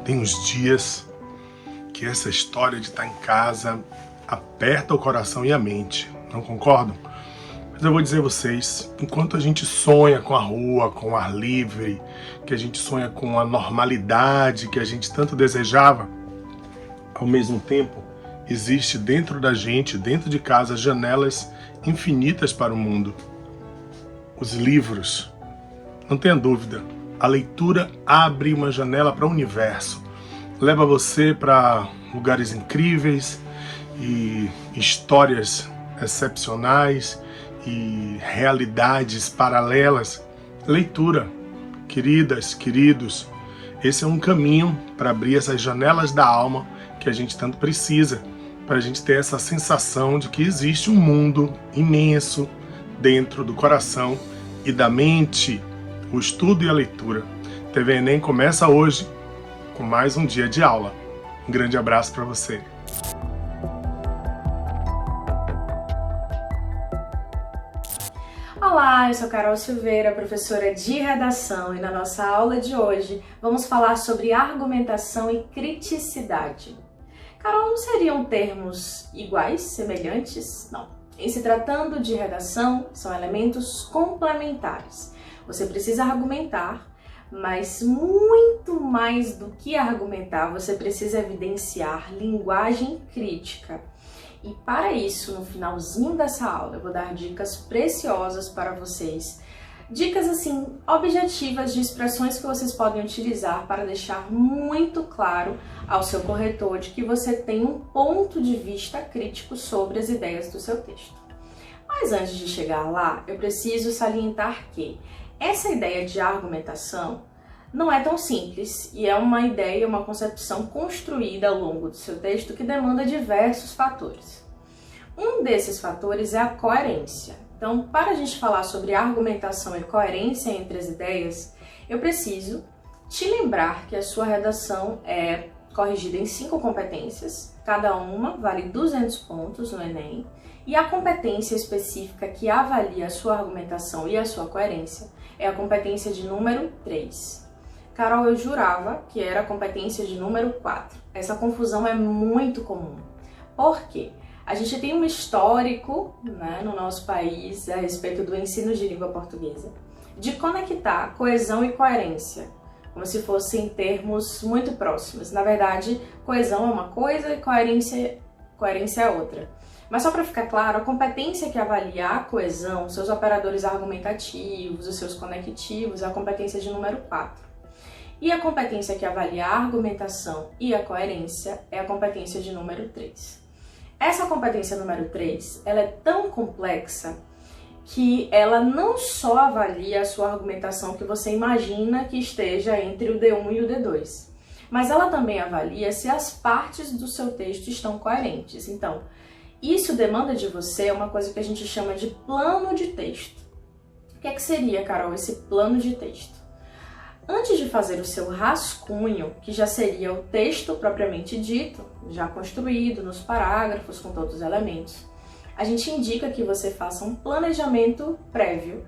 Tem uns dias que essa história de estar em casa aperta o coração e a mente, não concordam? Mas eu vou dizer a vocês, enquanto a gente sonha com a rua, com o ar livre, que a gente sonha com a normalidade que a gente tanto desejava, ao mesmo tempo existe dentro da gente, dentro de casa, janelas infinitas para o mundo. Os livros, não tenha dúvida, a leitura abre uma janela para o universo, leva você para lugares incríveis e histórias excepcionais e realidades paralelas. Leitura, queridas, queridos, esse é um caminho para abrir essas janelas da alma que a gente tanto precisa, para a gente ter essa sensação de que existe um mundo imenso dentro do coração e da mente. O estudo e a leitura. TV Enem começa hoje com mais um dia de aula. Um grande abraço para você. Olá, eu sou Carol Silveira, professora de redação, e na nossa aula de hoje vamos falar sobre argumentação e criticidade. Carol, não seriam termos iguais, semelhantes? Não. Em se tratando de redação, são elementos complementares. Você precisa argumentar, mas muito mais do que argumentar, você precisa evidenciar linguagem crítica. E para isso, no finalzinho dessa aula, eu vou dar dicas preciosas para vocês. Dicas, assim, objetivas de expressões que vocês podem utilizar para deixar muito claro ao seu corretor de que você tem um ponto de vista crítico sobre as ideias do seu texto. Mas antes de chegar lá, eu preciso salientar que essa ideia de argumentação não é tão simples e é uma ideia, uma concepção construída ao longo do seu texto que demanda diversos fatores. Um desses fatores é a coerência. Então, para a gente falar sobre argumentação e coerência entre as ideias, eu preciso te lembrar que a sua redação é corrigida em 5 competências, cada uma vale 200 pontos no Enem, e a competência específica que avalia a sua argumentação e a sua coerência é a competência de número 3. Carol, eu jurava que era a competência de número 4. Essa confusão é muito comum. Por quê? A gente tem um histórico, né, no nosso país a respeito do ensino de língua portuguesa, de conectar coesão e coerência, como se fossem termos muito próximos. Na verdade, coesão é uma coisa e coerência é outra. Mas só para ficar claro, a competência que avalia a coesão, seus operadores argumentativos, os seus conectivos, é a competência de número 4. E a competência que avalia a argumentação e a coerência é a competência de número 3. Essa competência número 3, ela é tão complexa que ela não só avalia a sua argumentação que você imagina que esteja entre o D1 e o D2, mas ela também avalia se as partes do seu texto estão coerentes. Então, isso demanda de você uma coisa que a gente chama de plano de texto. O que é que seria, Carol, esse plano de texto? Antes de fazer o seu rascunho, que já seria o texto propriamente dito, já construído nos parágrafos com todos os elementos, a gente indica que você faça um planejamento prévio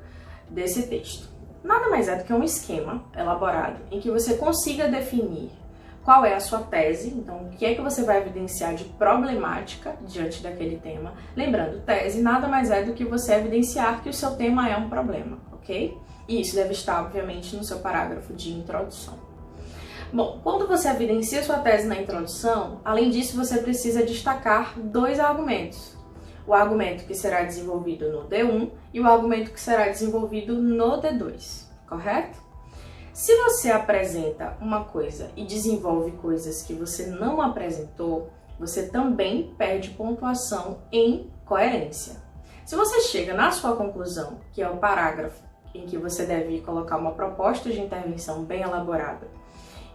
desse texto. Nada mais é do que um esquema elaborado em que você consiga definir qual é a sua tese, então o que é que você vai evidenciar de problemática diante daquele tema. Lembrando, tese nada mais é do que você evidenciar que o seu tema é um problema, ok? E isso deve estar, obviamente, no seu parágrafo de introdução. Bom, quando você evidencia sua tese na introdução, além disso, você precisa destacar 2 argumentos. O argumento que será desenvolvido no D1 e o argumento que será desenvolvido no D2, correto? Se você apresenta uma coisa e desenvolve coisas que você não apresentou, você também perde pontuação em coerência. Se você chega na sua conclusão, que é o parágrafo em que você deve colocar uma proposta de intervenção bem elaborada,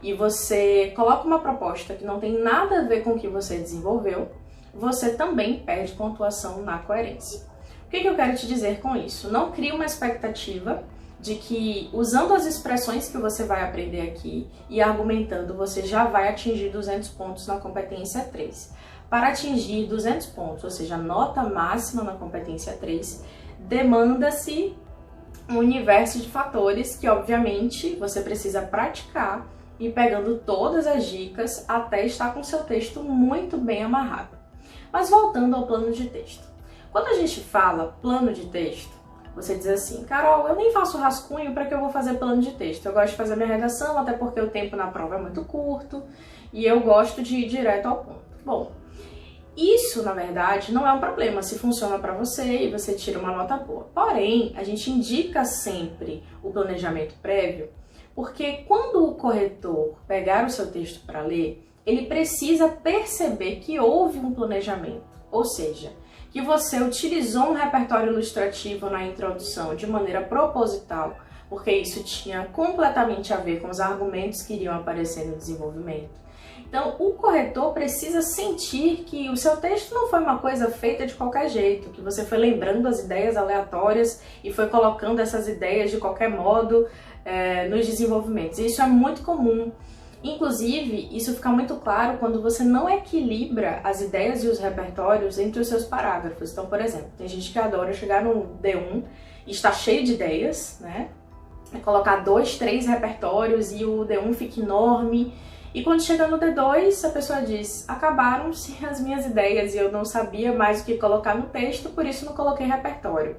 e você coloca uma proposta que não tem nada a ver com o que você desenvolveu, você também perde pontuação na coerência. O que eu quero te dizer com isso? Não crie uma expectativa de que, usando as expressões que você vai aprender aqui e argumentando, você já vai atingir 200 pontos na competência 3. Para atingir 200 pontos, ou seja, a nota máxima na competência 3, demanda-se um universo de fatores que, obviamente, você precisa praticar e pegando todas as dicas até estar com seu texto muito bem amarrado. Mas voltando ao plano de texto. Quando a gente fala plano de texto, você diz assim, Carol, eu nem faço rascunho, para que eu vou fazer plano de texto? Eu gosto de fazer minha redação, até porque o tempo na prova é muito curto e eu gosto de ir direto ao ponto. Bom, isso, na verdade, não é um problema se funciona para você e você tira uma nota boa. Porém, a gente indica sempre o planejamento prévio, porque quando o corretor pegar o seu texto para ler, ele precisa perceber que houve um planejamento, ou seja, que você utilizou um repertório ilustrativo na introdução de maneira proposital, porque isso tinha completamente a ver com os argumentos que iriam aparecer no desenvolvimento. Então, o corretor precisa sentir que o seu texto não foi uma coisa feita de qualquer jeito, que você foi lembrando as ideias aleatórias e foi colocando essas ideias de qualquer modo nos desenvolvimentos. E isso é muito comum. Inclusive, isso fica muito claro quando você não equilibra as ideias e os repertórios entre os seus parágrafos. Então, por exemplo, tem gente que adora chegar no D1 e está cheio de ideias, né? Colocar 2, 3 repertórios e o D1 fica enorme. E quando chega no D2, a pessoa diz, acabaram-se as minhas ideias e eu não sabia mais o que colocar no texto, por isso não coloquei repertório.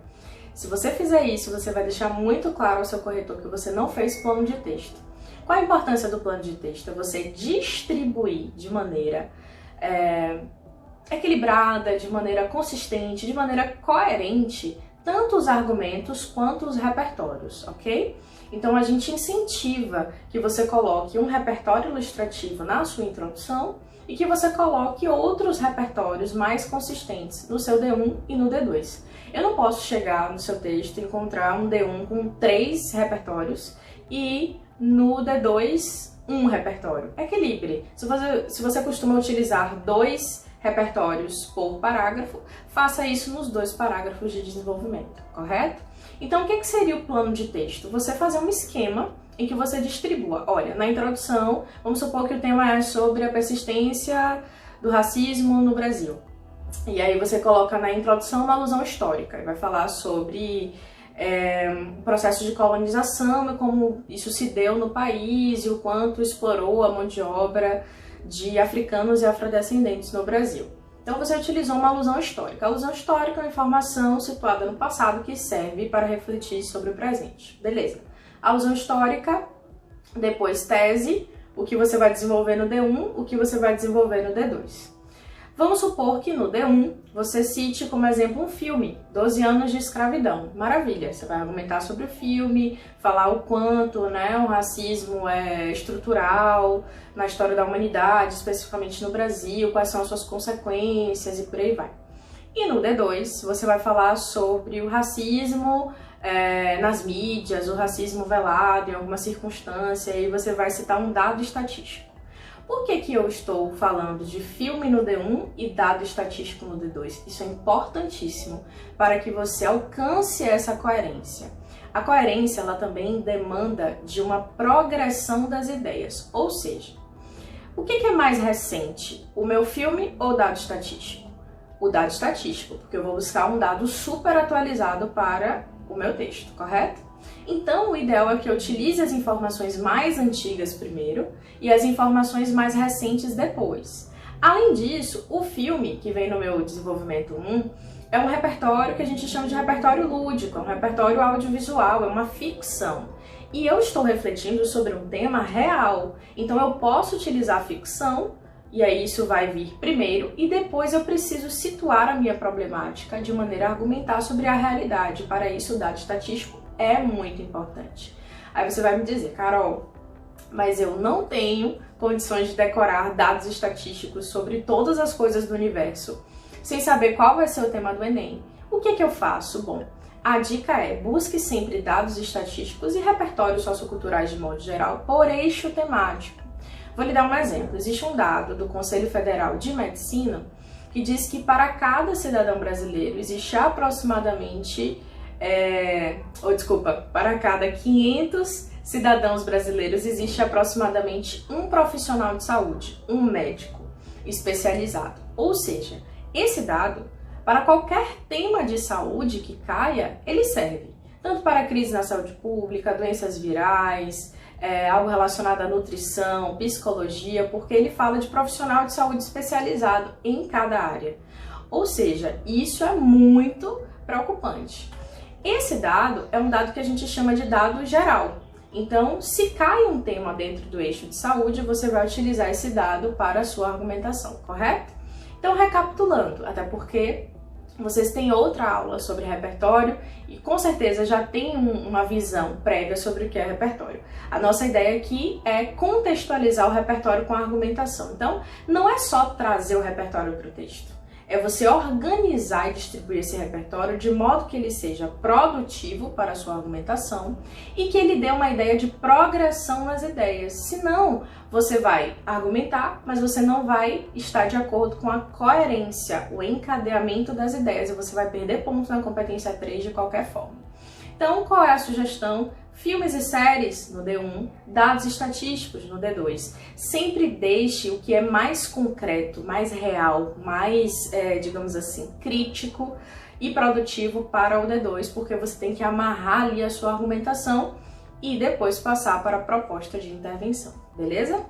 Se você fizer isso, você vai deixar muito claro ao seu corretor que você não fez plano de texto. Qual a importância do plano de texto? É você distribuir de maneira equilibrada, de maneira consistente, de maneira coerente, tanto os argumentos quanto os repertórios, ok? Então a gente incentiva que você coloque um repertório ilustrativo na sua introdução e que você coloque outros repertórios mais consistentes no seu D1 e no D2. Eu não posso chegar no seu texto e encontrar um D1 com 3 repertórios e no D2 um repertório. Equilibre. Se você costuma utilizar 2 repertórios por parágrafo, faça isso nos 2 parágrafos de desenvolvimento, correto? Então, o que seria o plano de texto? Você fazer um esquema em que você distribua. Olha, na introdução, vamos supor que o tema é sobre a persistência do racismo no Brasil. E aí você coloca na introdução uma alusão histórica e vai falar sobre o processo de colonização e como isso se deu no país e o quanto explorou a mão de obra de africanos e afrodescendentes no Brasil. Então você utilizou uma alusão histórica. A alusão histórica é uma informação situada no passado que serve para refletir sobre o presente. Beleza. Alusão histórica, depois tese, o que você vai desenvolver no D1, o que você vai desenvolver no D2. Vamos supor que no D1 você cite como exemplo um filme, 12 anos de escravidão. Maravilha, você vai argumentar sobre o filme, falar o quanto o racismo é estrutural na história da humanidade, especificamente no Brasil, quais são as suas consequências e por aí vai. E no D2 você vai falar sobre o racismo nas mídias, o racismo velado em alguma circunstância, e você vai citar um dado estatístico. Por que eu estou falando de filme no D1 e dado estatístico no D2? Isso é importantíssimo para que você alcance essa coerência. A coerência, ela também demanda de uma progressão das ideias, ou seja, o que é mais recente, o meu filme ou o dado estatístico? O dado estatístico, porque eu vou buscar um dado super atualizado para o meu texto, correto? Então, o ideal é que eu utilize as informações mais antigas primeiro e as informações mais recentes depois. Além disso, o filme, que vem no meu desenvolvimento 1, é um repertório que a gente chama de repertório lúdico, é um repertório audiovisual, é uma ficção. E eu estou refletindo sobre um tema real, então eu posso utilizar a ficção, e aí isso vai vir primeiro, e depois eu preciso situar a minha problemática de maneira a argumentar sobre a realidade. Para isso, o dado estatístico é muito importante. Aí você vai me dizer, Carol, mas eu não tenho condições de decorar dados estatísticos sobre todas as coisas do universo, sem saber qual vai ser o tema do Enem. O que eu faço? Bom, a dica é, busque sempre dados estatísticos e repertórios socioculturais de modo geral por eixo temático. Vou lhe dar um exemplo. Existe um dado do Conselho Federal de Medicina que diz que para cada cidadão brasileiro existe aproximadamente, para cada 500 cidadãos brasileiros existe aproximadamente um profissional de saúde, um médico especializado. Ou seja, esse dado, para qualquer tema de saúde que caia, ele serve. Tanto para crise na saúde pública, doenças virais, algo relacionado à nutrição, psicologia, porque ele fala de profissional de saúde especializado em cada área. Ou seja, isso é muito preocupante. Esse dado é um dado que a gente chama de dado geral. Então, se cai um tema dentro do eixo de saúde, você vai utilizar esse dado para a sua argumentação, correto? Então, recapitulando, até porque vocês têm outra aula sobre repertório e com certeza já tem uma visão prévia sobre o que é repertório. A nossa ideia aqui é contextualizar o repertório com a argumentação. Então, não é só trazer o repertório para o texto. É você organizar e distribuir esse repertório de modo que ele seja produtivo para a sua argumentação e que ele dê uma ideia de progressão nas ideias. Senão, você vai argumentar, mas você não vai estar de acordo com a coerência, o encadeamento das ideias, e você vai perder pontos na competência 3 de qualquer forma. Então, qual é a sugestão? Filmes e séries no D1, dados estatísticos no D2. Sempre deixe o que é mais concreto, mais real, mais, digamos assim, crítico e produtivo para o D2, porque você tem que amarrar ali a sua argumentação e depois passar para a proposta de intervenção, beleza?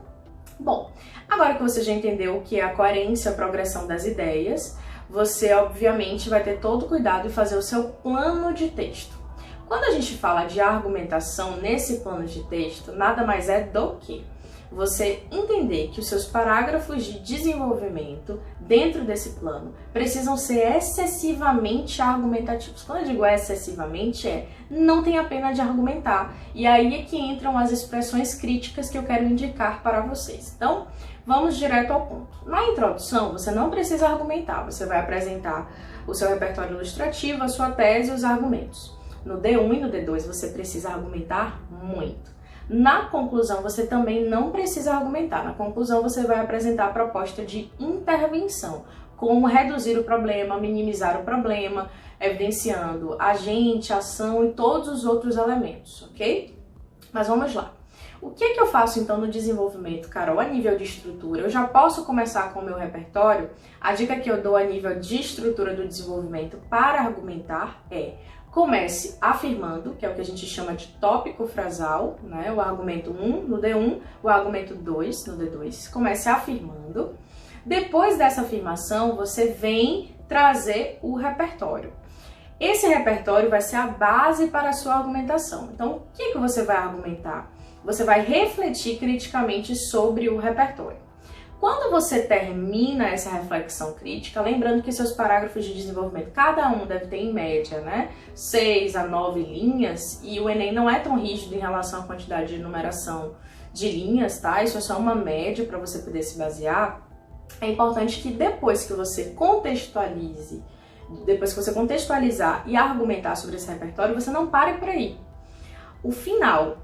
Bom, agora que você já entendeu o que é a coerência, a progressão das ideias, você obviamente vai ter todo o cuidado em fazer o seu plano de texto. Quando a gente fala de argumentação nesse plano de texto, nada mais é do que você entender que os seus parágrafos de desenvolvimento dentro desse plano precisam ser excessivamente argumentativos. Quando eu digo excessivamente, não tem a pena de argumentar. E aí é que entram as expressões críticas que eu quero indicar para vocês. Então, vamos direto ao ponto. Na introdução, você não precisa argumentar, você vai apresentar o seu repertório ilustrativo, a sua tese e os argumentos. No D1 e no D2 você precisa argumentar muito. Na conclusão você também não precisa argumentar. Na conclusão você vai apresentar a proposta de intervenção, como reduzir o problema, minimizar o problema, evidenciando agente, ação e todos os outros elementos, ok? Mas vamos lá. O que eu faço então no desenvolvimento, Carol, a nível de estrutura? Eu já posso começar com o meu repertório? A dica que eu dou a nível de estrutura do desenvolvimento para argumentar é: comece afirmando, que é o que a gente chama de tópico frasal, né? O argumento 1 no D1, o argumento 2 no D2. Comece afirmando. Depois dessa afirmação, você vem trazer o repertório. Esse repertório vai ser a base para a sua argumentação. Então, o que você vai argumentar? Você vai refletir criticamente sobre o repertório. Quando você termina essa reflexão crítica, lembrando que seus parágrafos de desenvolvimento, cada um deve ter em média, 6 a 9 linhas, e o Enem não é tão rígido em relação à quantidade de numeração de linhas, tá? Isso é só uma média para você poder se basear. É importante que depois que você contextualizar e argumentar sobre esse repertório, você não pare por aí. O final,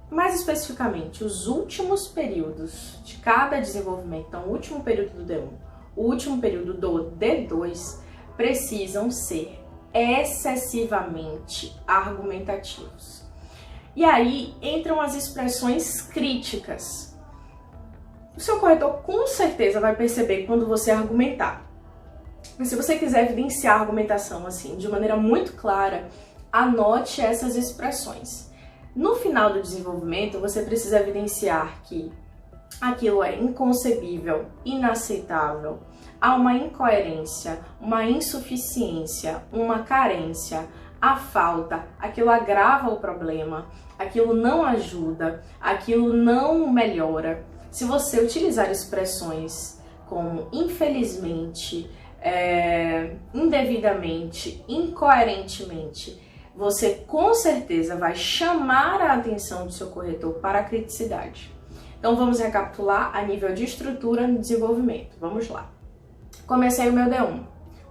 mais especificamente, os últimos períodos de cada desenvolvimento, então o último período do D1, o último período do D2, precisam ser excessivamente argumentativos. E aí entram as expressões críticas. O seu corretor com certeza vai perceber quando você argumentar. Mas se você quiser evidenciar a argumentação assim, de maneira muito clara, anote essas expressões. No final do desenvolvimento, você precisa evidenciar que aquilo é inconcebível, inaceitável, há uma incoerência, uma insuficiência, uma carência, a falta, aquilo agrava o problema, aquilo não ajuda, aquilo não melhora. Se você utilizar expressões como infelizmente, indevidamente, incoerentemente, você com certeza vai chamar a atenção do seu corretor para a criticidade. Então vamos recapitular a nível de estrutura no desenvolvimento. Vamos lá. Comecei o meu D1.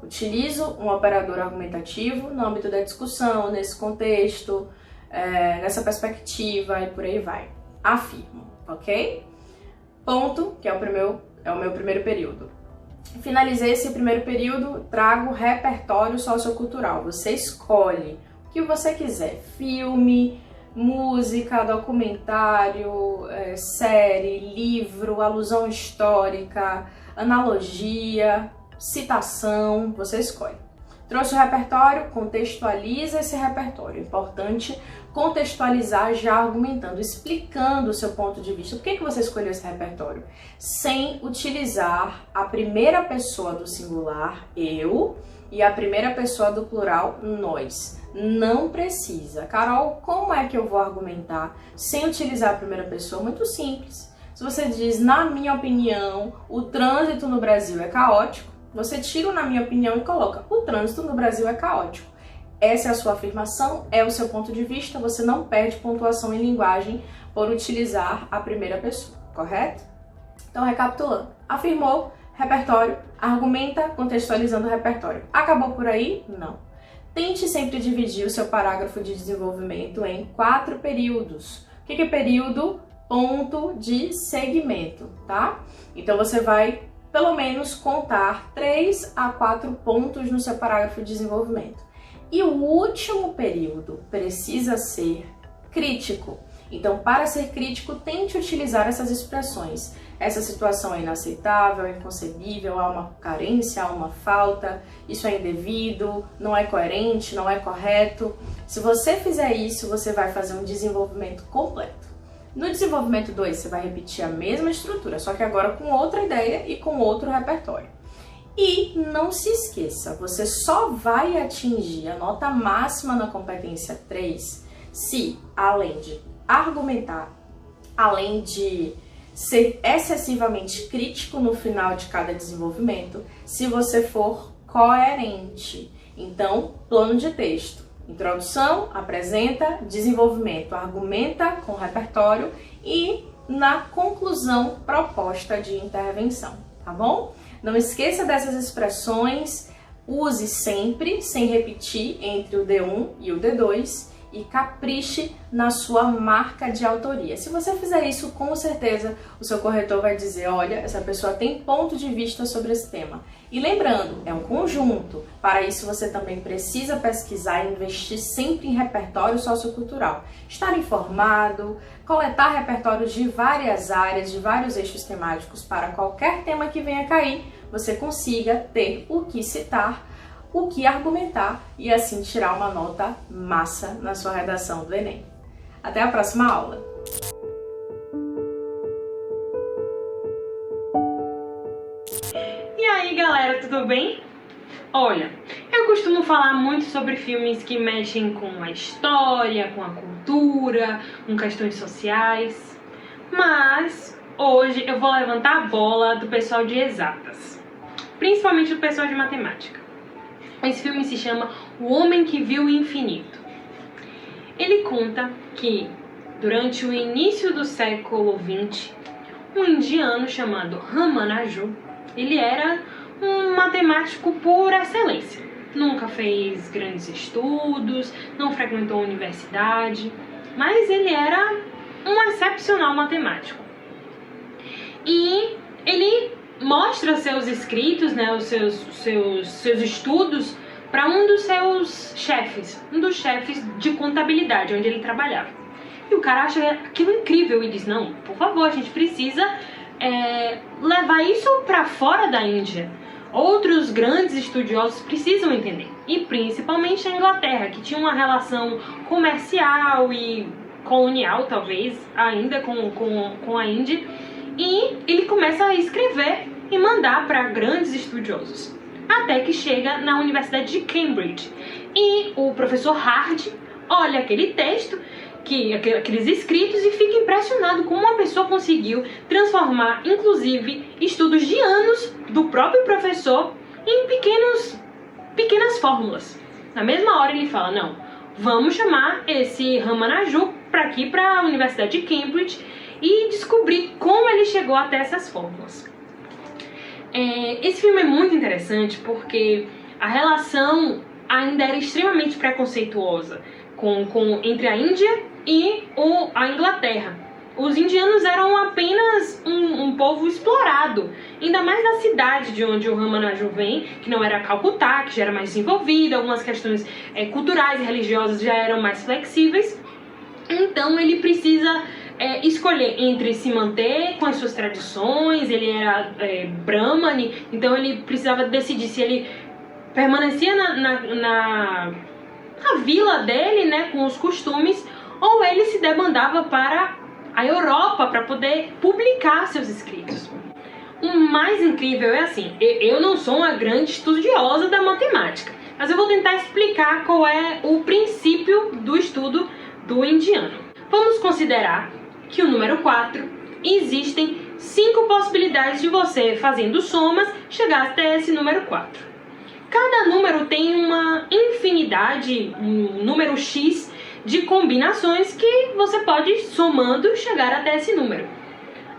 Utilizo um operador argumentativo no âmbito da discussão, nesse contexto, nessa perspectiva e por aí vai. Afirmo, ok? Ponto, que é o meu primeiro período. Finalizei esse primeiro período, trago repertório sociocultural. Você escolhe o que você quiser. Filme, música, documentário, série, livro, alusão histórica, analogia, citação, você escolhe. Trouxe o repertório, contextualiza esse repertório. Importante contextualizar já argumentando, explicando o seu ponto de vista. Por que você escolheu esse repertório? Sem utilizar a primeira pessoa do singular, eu, e a primeira pessoa do plural, nós. Não precisa. Carol, como é que eu vou argumentar sem utilizar a primeira pessoa? Muito simples. Se você diz, na minha opinião, o trânsito no Brasil é caótico, você tira o na minha opinião e coloca, o trânsito no Brasil é caótico. Essa é a sua afirmação, é o seu ponto de vista, você não perde pontuação em linguagem por utilizar a primeira pessoa, correto? Então, recapitulando. Afirmou, repertório, argumenta contextualizando o repertório. Acabou por aí? Não. Tente sempre dividir o seu parágrafo de desenvolvimento em 4 períodos. O que é período? Ponto de segmento, tá? Então, você vai, pelo menos, contar 3 a 4 pontos no seu parágrafo de desenvolvimento. E o último período precisa ser crítico. Então, para ser crítico, tente utilizar essas expressões. Essa situação é inaceitável, é inconcebível, há uma carência, há uma falta, isso é indevido, não é coerente, não é correto. Se você fizer isso, você vai fazer um desenvolvimento completo. No desenvolvimento 2, você vai repetir a mesma estrutura, só que agora com outra ideia e com outro repertório. E não se esqueça, você só vai atingir a nota máxima na competência 3 se, além de argumentar, além de ser excessivamente crítico no final de cada desenvolvimento, se você for coerente. Então, plano de texto. Introdução, apresenta, desenvolvimento, argumenta com repertório e, na conclusão, proposta de intervenção, tá bom? Não esqueça dessas expressões, use sempre, sem repetir entre o D1 e o D2 e capriche na sua marca de autoria. Se você fizer isso, com certeza o seu corretor vai dizer, olha, essa pessoa tem ponto de vista sobre esse tema. E lembrando, é um conjunto. Para isso você também precisa pesquisar e investir sempre em repertório sociocultural. Estar informado, coletar repertórios de várias áreas, de vários eixos temáticos para qualquer tema que venha cair, você consiga ter o que citar, o que argumentar e assim tirar uma nota massa na sua redação do Enem. Até a próxima aula! E aí galera, tudo bem? Olha, eu costumo falar muito sobre filmes que mexem com a história, com a cultura, com questões sociais, mas hoje eu vou levantar a bola do pessoal de exatas, principalmente do pessoal de matemática. Esse filme se chama O Homem que Viu o Infinito. Ele conta que, durante o início do século XX, um indiano chamado Ramanaju, ele era um matemático por excelência. Nunca fez grandes estudos, não frequentou a universidade, mas ele era um excepcional matemático. E ele mostra seus escritos, né, os seus estudos para um dos seus chefes, um dos chefes de contabilidade, onde ele trabalhava. E o cara acha aquilo incrível e diz, não, por favor, a gente precisa levar isso para fora da Índia. Outros grandes estudiosos precisam entender, e principalmente a Inglaterra, que tinha uma relação comercial e colonial, talvez, ainda com a Índia. E ele começa a escrever e mandar para grandes estudiosos, até que chega na Universidade de Cambridge. E o professor Hard olha aquele texto, aqueles escritos, e fica impressionado como uma pessoa conseguiu transformar, inclusive, estudos de anos do próprio professor em pequenas fórmulas. Na mesma hora ele fala, não, vamos chamar esse Ramanaju para aqui, para a Universidade de Cambridge, e descobrir como ele chegou até essas fórmulas. Esse filme é muito interessante porque a relação ainda era extremamente preconceituosa entre a Índia e a Inglaterra. Os indianos eram apenas um povo explorado, ainda mais na cidade de onde o Ramanaju vem, que não era Calcutá, que já era mais desenvolvida, algumas questões culturais e religiosas já eram mais flexíveis. Então ele precisa escolher entre se manter com as suas tradições. Ele era brahmane, então ele precisava decidir se ele permanecia na vila dele, né, com os costumes, ou ele se debandava para a Europa para poder publicar seus escritos. O mais incrível é assim, eu não sou uma grande estudiosa da matemática, mas eu vou tentar explicar qual é o princípio do estudo do indiano. Vamos considerar que o número 4, existem 5 possibilidades de você, fazendo somas, chegar até esse número 4. Cada número tem uma infinidade, um número X de combinações que você pode, somando, chegar até esse número.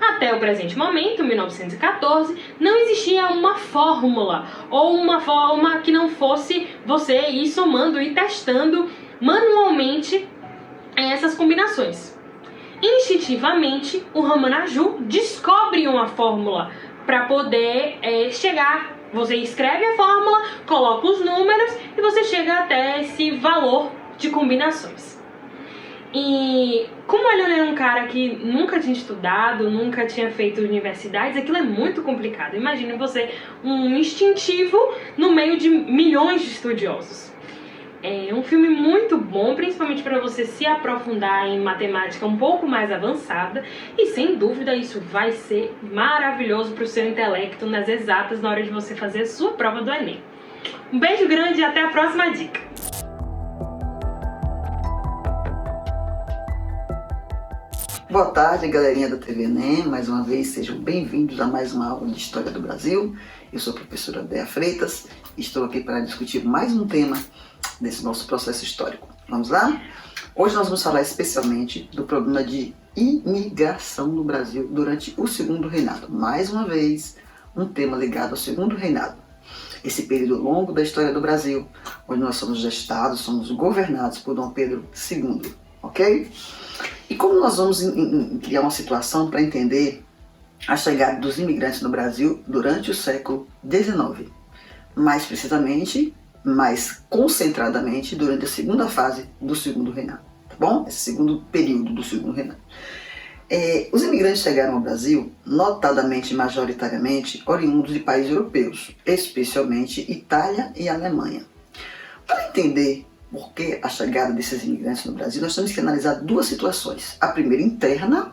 Até o presente momento, 1914, não existia uma fórmula ou uma forma que não fosse você ir somando e testando manualmente essas combinações. Instintivamente, o Ramanaju descobre uma fórmula para poder chegar. Você escreve a fórmula, coloca os números e você chega até esse valor de combinações. E como ele era um cara que nunca tinha estudado, nunca tinha feito universidades, aquilo é muito complicado. Imagine você, um instintivo no meio de milhões de estudiosos. É um filme muito bom, principalmente para você se aprofundar em matemática um pouco mais avançada, e sem dúvida isso vai ser maravilhoso para o seu intelecto nas exatas na hora de você fazer a sua prova do Enem. Um beijo grande e até a próxima dica! Boa tarde, galerinha da TV Enem. Mais uma vez, sejam bem-vindos a mais uma aula de História do Brasil. Eu sou a professora Dea Freitas e estou aqui para discutir mais um tema desse nosso processo histórico. Vamos lá? Hoje nós vamos falar especialmente do problema de imigração no Brasil durante o Segundo Reinado. Mais uma vez, um tema ligado ao Segundo Reinado. Esse período longo da história do Brasil, onde nós somos gestados, somos governados por Dom Pedro II, ok? E como nós vamos criar uma situação para entender a chegada dos imigrantes no Brasil durante o século XIX, mais precisamente, mais concentradamente, durante a segunda fase do Segundo Reinado, tá bom? Esse segundo período do Segundo Reinado. Os imigrantes chegaram ao Brasil, notadamente e majoritariamente, oriundos de países europeus, especialmente Itália e Alemanha. Para entender por que a chegada desses imigrantes no Brasil, nós temos que analisar duas situações. A primeira interna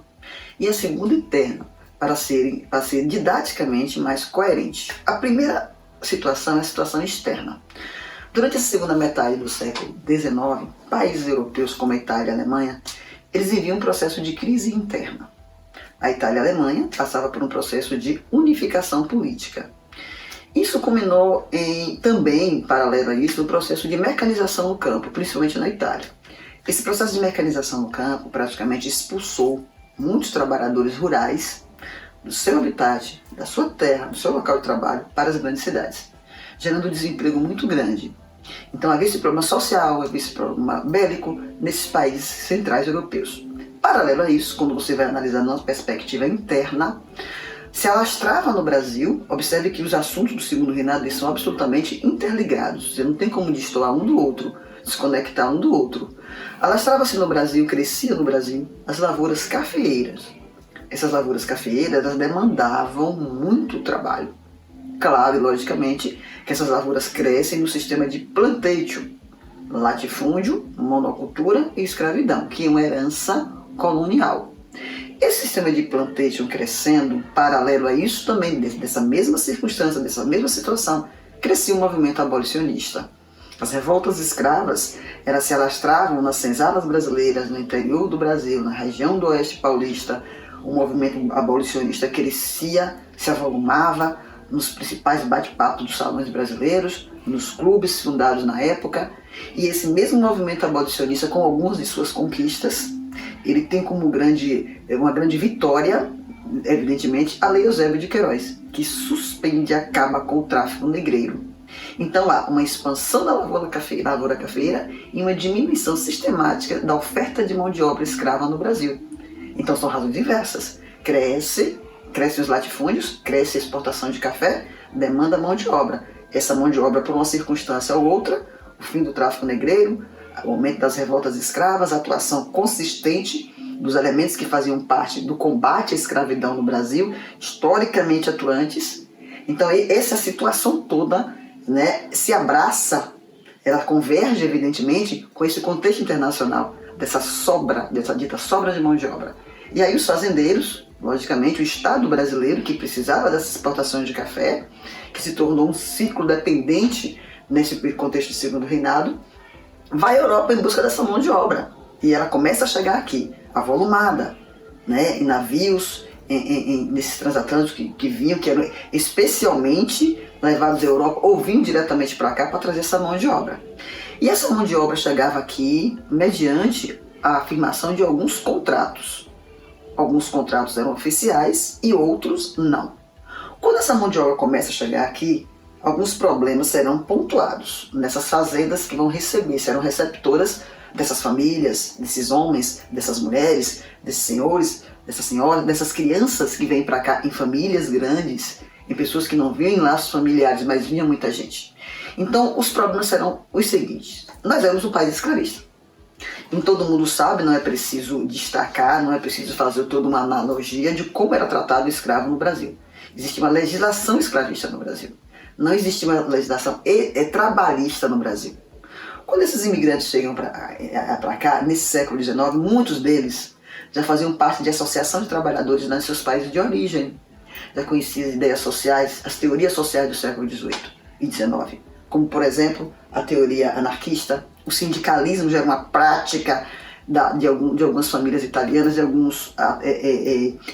e a segunda interna, para ser didaticamente mais coerente. A primeira situação é a situação externa. Durante a segunda metade do século XIX, países europeus como a Itália e a Alemanha, eles viviam um processo de crise interna. A Itália e a Alemanha passavam por um processo de unificação política. Isso culminou também, paralelo a isso, no processo de mecanização no campo, principalmente na Itália. Esse processo de mecanização no campo praticamente expulsou muitos trabalhadores rurais do seu habitat, da sua terra, do seu local de trabalho, para as grandes cidades, gerando um desemprego muito grande. Então havia esse problema social, havia esse problema bélico nesses países centrais europeus. Paralelo a isso, quando você vai analisar numa perspectiva interna, se alastrava no Brasil. Observe que os assuntos do Segundo Reinado eles são absolutamente interligados. Você não tem como destoar um do outro, desconectar um do outro. Alastrava-se no Brasil, crescia no Brasil, as lavouras cafeeiras. Essas lavouras cafeeiras elas demandavam muito trabalho. Claro e logicamente que essas lavouras crescem no sistema de plantation, latifúndio, monocultura e escravidão, que é uma herança colonial. Esse sistema de plantation crescendo, paralelo a isso também, dessa mesma circunstância, dessa mesma situação, crescia o movimento abolicionista. As revoltas escravas elas se alastravam nas senzalas brasileiras, no interior do Brasil, na região do oeste paulista. O movimento abolicionista crescia, se avolumava, nos principais bate-papos dos salões brasileiros, nos clubes fundados na época, e esse mesmo movimento abolicionista, com algumas de suas conquistas, ele tem como uma grande vitória, evidentemente, a Lei Eusébio de Queiroz, que suspende e acaba com o tráfico negreiro. Então há uma expansão da lavoura cafeeira e uma diminuição sistemática da oferta de mão de obra escrava no Brasil. Então são razões diversas. Crescem os latifúndios, cresce a exportação de café, demanda mão de obra. Essa mão de obra, por uma circunstância ou outra, o fim do tráfico negreiro, o aumento das revoltas escravas, a atuação consistente dos elementos que faziam parte do combate à escravidão no Brasil, historicamente atuantes. Então essa situação toda, né, se abraça, ela converge evidentemente com esse contexto internacional, dessa dita sobra de mão de obra. E aí os fazendeiros, logicamente o Estado brasileiro, que precisava dessas exportações de café, que se tornou um ciclo dependente nesse contexto de segundo reinado, vai à Europa em busca dessa mão de obra. E ela começa a chegar aqui, avolumada, né, em navios, nesses transatlânticos que vinham, que eram especialmente levados à Europa ou vinham diretamente para cá para trazer essa mão de obra. E essa mão de obra chegava aqui mediante a afirmação de alguns contratos. Alguns contratos eram oficiais e outros não. Quando essa mão de obra começa a chegar aqui, alguns problemas serão pontuados nessas fazendas que vão receber, serão receptoras dessas famílias, desses homens, dessas mulheres, desses senhores, dessas senhoras, dessas crianças que vêm para cá em famílias grandes, em pessoas que não vinham em laços familiares, mas vinha muita gente. Então, os problemas serão os seguintes. Nós éramos um país escravista. Como todo mundo sabe, não é preciso destacar, não é preciso fazer toda uma analogia de como era tratado o escravo no Brasil. Existia uma legislação escravista no Brasil. Não existia uma legislação trabalhista no Brasil. Quando esses imigrantes chegam para cá, nesse século XIX, muitos deles já faziam parte de associação de trabalhadores nos seus países de origem. Já conheciam as ideias sociais, as teorias sociais do século XVIII e XIX. Como, por exemplo, a teoria anarquista. O sindicalismo já era uma prática de algumas famílias italianas, de alguns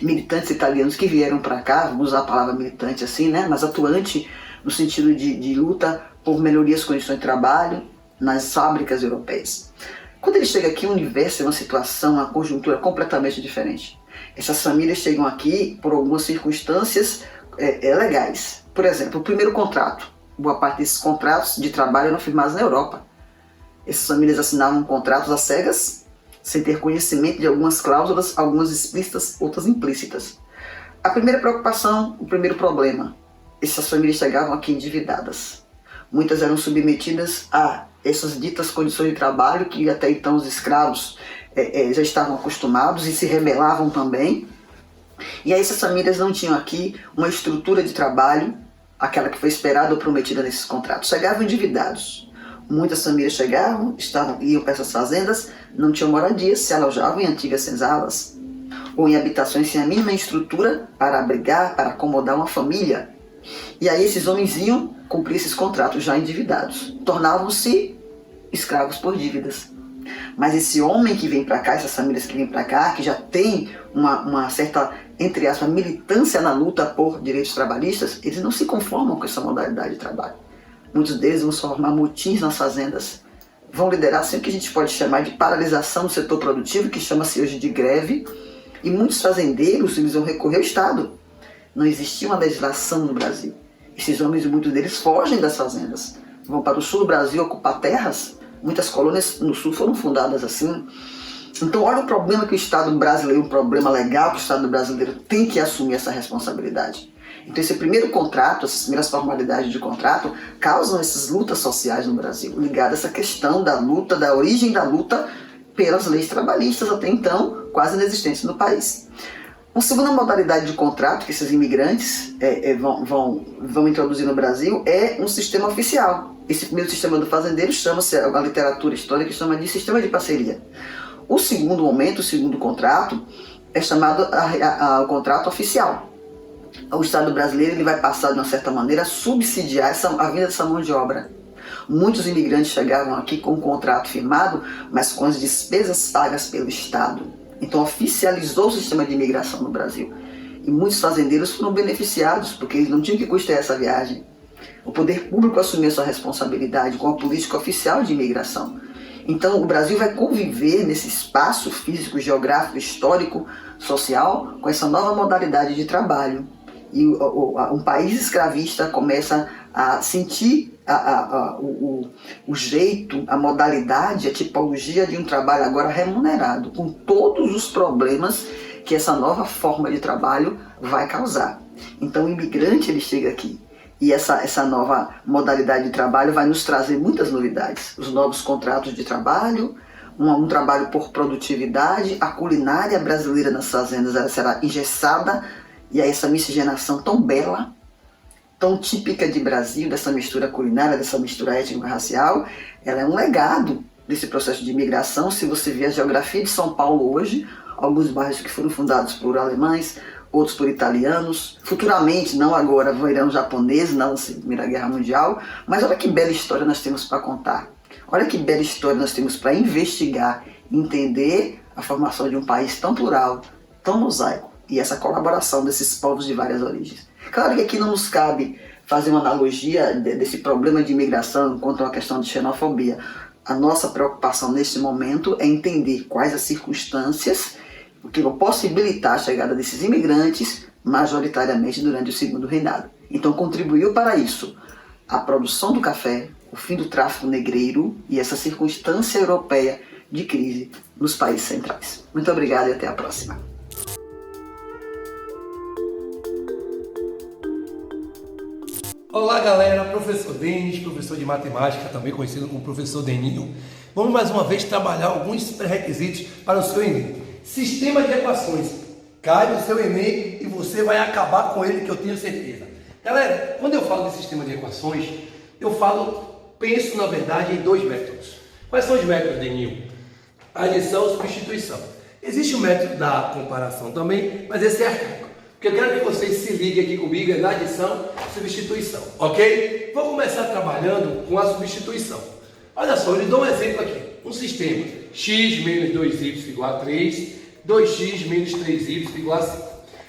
militantes italianos que vieram para cá, vamos usar a palavra militante assim, né? Mas atuante no sentido de luta por melhorias das condições de trabalho nas fábricas europeias. Quando ele chega aqui, o universo é uma situação, uma conjuntura completamente diferente. Essas famílias chegam aqui por algumas circunstâncias legais. Por exemplo, o primeiro contrato. Boa parte desses contratos de trabalho eram firmados na Europa. Essas famílias assinavam contratos às cegas, sem ter conhecimento de algumas cláusulas, algumas explícitas, outras implícitas. A primeira preocupação, o primeiro problema, essas famílias chegavam aqui endividadas. Muitas eram submetidas a essas ditas condições de trabalho que até então os escravos já estavam acostumados e se rebelavam também. E aí essas famílias não tinham aqui uma estrutura de trabalho, aquela que foi esperada ou prometida nesses contratos. Chegavam endividados. Muitas famílias chegavam, iam para essas fazendas, não tinham moradia, se alojavam em antigas senzalas ou em habitações sem a mínima estrutura para abrigar, para acomodar uma família. E aí esses homens iam cumprir esses contratos já endividados. Tornavam-se escravos por dívidas. Mas esse homem que vem para cá, essas famílias que vêm para cá, que já tem uma certa, entre aspas, militância na luta por direitos trabalhistas, eles não se conformam com essa modalidade de trabalho. Muitos deles vão formar motins nas fazendas, vão liderar assim o que a gente pode chamar de paralisação do setor produtivo, que chama-se hoje de greve, e muitos fazendeiros eles vão recorrer ao Estado. Não existia uma legislação no Brasil. Esses homens, muitos deles, fogem das fazendas, vão para o sul do Brasil ocupar terras. Muitas colônias no sul foram fundadas assim. Então olha o problema que o Estado brasileiro, um problema legal que o Estado brasileiro tem que assumir essa responsabilidade. Então esse primeiro contrato, essas primeiras formalidades de contrato, causam essas lutas sociais no Brasil, ligadas a essa questão da luta, da origem da luta pelas leis trabalhistas, até então quase inexistentes no país. Uma segunda modalidade de contrato que esses imigrantes vão introduzir no Brasil é um sistema oficial. Esse primeiro sistema do fazendeiro chama-se, a literatura histórica chama de sistema de parceria. O segundo momento, o segundo contrato, é chamado o contrato oficial. O Estado brasileiro ele vai passar, de uma certa maneira, a subsidiar a vinda dessa mão de obra. Muitos imigrantes chegavam aqui com um contrato firmado, mas com as despesas pagas pelo Estado. Então oficializou o sistema de imigração no Brasil. E muitos fazendeiros foram beneficiados, porque eles não tinham que custear essa viagem. O poder público assumiu sua responsabilidade com a política oficial de imigração. Então, o Brasil vai conviver nesse espaço físico, geográfico, histórico, social, com essa nova modalidade de trabalho. E um país escravista começa a sentir o jeito, a modalidade, a tipologia de um trabalho agora remunerado, com todos os problemas que essa nova forma de trabalho vai causar. Então, o imigrante ele chega aqui. E essa nova modalidade de trabalho vai nos trazer muitas novidades. Os novos contratos de trabalho, um trabalho por produtividade, a culinária brasileira nas fazendas ela será engessada, e aí essa miscigenação tão bela, tão típica de Brasil, dessa mistura culinária, dessa mistura étnico-racial, ela é um legado desse processo de imigração. Se você vê a geografia de São Paulo hoje, alguns bairros que foram fundados por alemães, outros por italianos, futuramente, não agora, virão japoneses, não na Primeira Guerra Mundial, mas olha que bela história nós temos para contar. Olha que bela história nós temos para investigar, entender a formação de um país tão plural, tão mosaico, e essa colaboração desses povos de várias origens. Claro que aqui não nos cabe fazer uma analogia desse problema de imigração quanto a uma questão de xenofobia. A nossa preocupação neste momento é entender quais as circunstâncias que vão possibilitar a chegada desses imigrantes majoritariamente durante o segundo reinado. Então contribuiu para isso a produção do café, o fim do tráfico negreiro e essa circunstância europeia de crise nos países centrais. Muito obrigado e até a próxima. Olá galera, professor Denis, professor de matemática, também conhecido como professor Deninho. Vamos mais uma vez trabalhar alguns pré-requisitos para o seu Enem. Sistema de equações. Cai no seu Enem e você vai acabar com ele, que eu tenho certeza. Galera, quando eu falo de sistema de equações, penso na verdade em dois métodos. Quais são os métodos, Deninho? Adição e substituição. Existe o método da comparação também, mas esse é arcaico. O que eu quero que vocês se liguem aqui comigo é na adição e substituição, ok? Vou começar trabalhando com a substituição. Olha só, eu lhe dou um exemplo aqui. Um sistema x menos 2y igual a 3, 2x menos 3y igual a 5.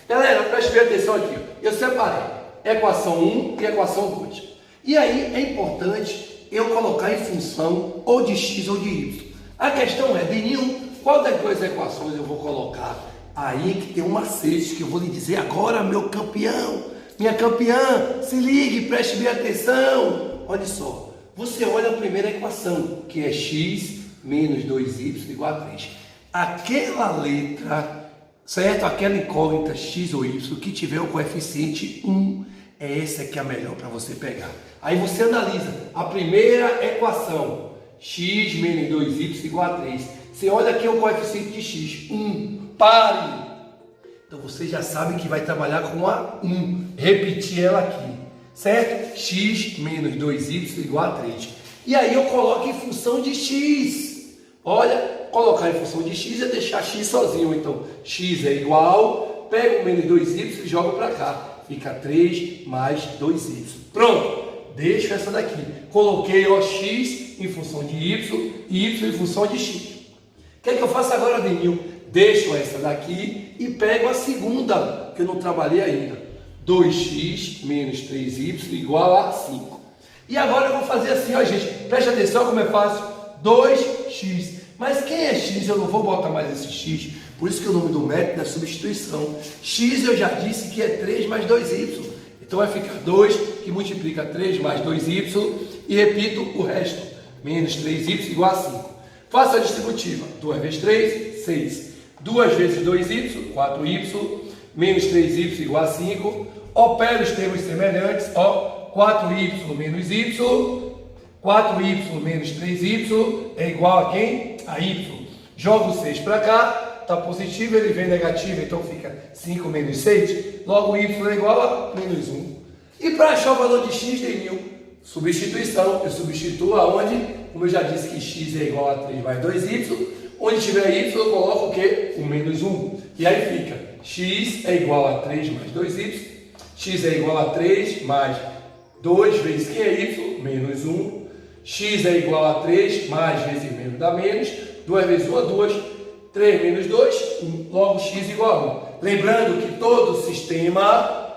Galera, preste bem atenção aqui. Eu separei equação 1 e equação 2. E aí é importante eu colocar em função ou de x ou de y. A questão é, Deninho, qual das duas equações eu vou colocar? Aí que tem um macete que eu vou lhe dizer agora, meu campeão, minha campeã, se ligue, preste bem atenção. Olha só, você olha a primeira equação, que é x menos 2y igual a 3. Aquela letra, certo? Aquela incógnita x ou y que tiver o coeficiente 1, é essa que é a melhor para você pegar. Aí você analisa a primeira equação, x menos 2y igual a 3. Você olha aqui o coeficiente de x, 1. Pare! Então você já sabe que vai trabalhar com a 1. Repetir ela aqui, certo? X menos 2y igual a 3. E aí eu coloco em função de x. Olha, colocar em função de x é deixar x sozinho. Então, x é igual, pego o menos 2y e jogo para cá. Fica 3 mais 2y. Pronto, deixo essa daqui. Coloquei o x em função de y e y em função de x. O que é que eu faço agora, Deninho? Deixo essa daqui e pego a segunda, que eu não trabalhei ainda. 2x menos 3y igual a 5. E agora eu vou fazer assim, ó gente, preste atenção como é fácil. 2x. Mas quem é x? Eu não vou botar mais esse x. Por isso que o nome do método é substituição. X eu já disse que é 3 mais 2y. Então vai ficar 2 que multiplica 3 mais 2y. E repito o resto. Menos 3y igual a 5. Faço a distributiva. 2 vezes 3, 6. 2 vezes 2y, 4y. Menos 3y igual a 5. Opero os termos semelhantes. Ó, 4y menos y. 4y menos 3y é igual a quem? A y. Jogo 6 para cá, está positivo, ele vem negativo, então fica 5 menos 6. Logo y é igual a menos 1. E para achar o valor de x, Deninho, substituição. Eu substituo aonde? Como eu já disse que x é igual a 3 mais 2y. Onde tiver y, eu coloco o quê? O menos 1. E aí fica x é igual a 3 mais 2y. X é igual a 3 mais 2 vezes quem é y? Menos 1. X é igual a 3, mais vezes menos dá menos, 2 vezes 1 é 2, 3 menos 2, 1, logo x igual a 1. lembrando que todo sistema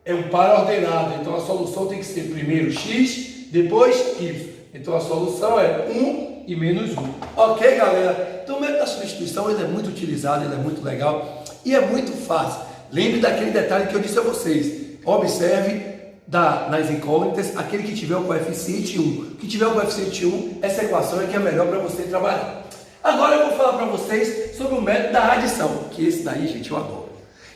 é um par ordenado, então a solução tem que ser primeiro x, depois y. Então a solução é 1 e menos 1. Ok, galera? Então o método da substituição ele é muito utilizado, ele é muito legal e é muito fácil. Lembre daquele detalhe que eu disse a vocês. Observe nas incógnitas aquele que tiver o coeficiente 1. Que tiver o coeficiente 1, essa equação é que é melhor para você trabalhar. Agora eu vou falar para vocês sobre o método da adição, que esse daí, gente, eu adoro.